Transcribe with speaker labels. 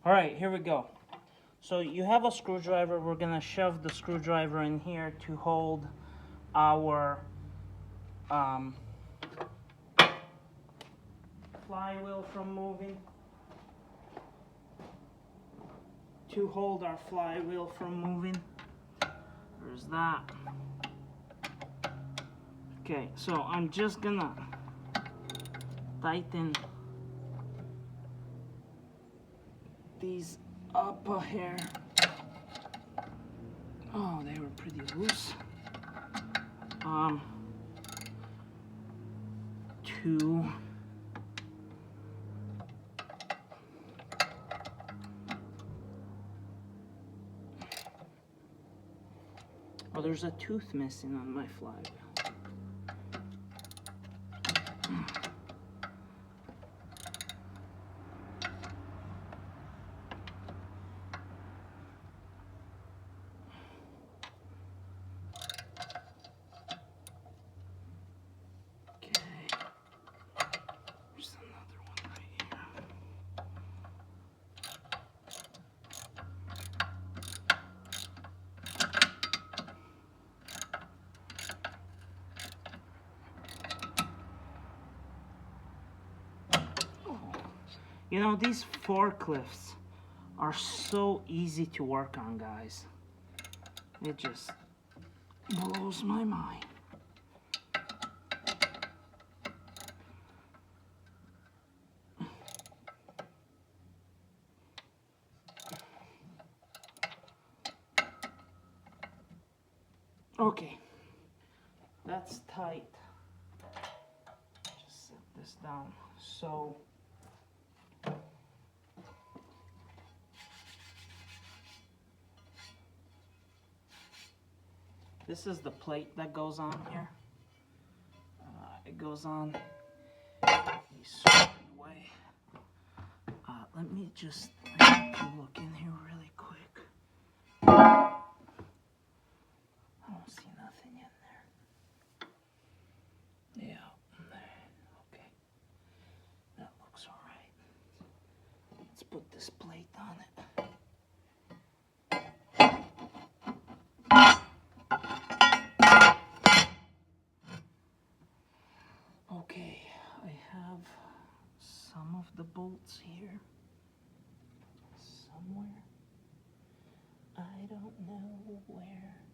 Speaker 1: Alright, here we go. So you have a screwdriver. We're going to shove the screwdriver in here to hold our flywheel from moving. To hold our flywheel from moving. There's that. Okay, so I'm just gonna tighten these up a hair. Oh, they were pretty loose. Two. Oh, there's a tooth missing on my flywheel. You know, these forklifts are so easy to work on, guys. It just blows my mind. Okay, that's tight. Just set this down. So this is the plate that goes on here. It goes on a certain way. Let me just look in here really quick. I don't see nothing in there. Yeah, okay. That looks all right. Let's put this plate on it. Okay, I have some of the bolts here. Somewhere. I don't know where.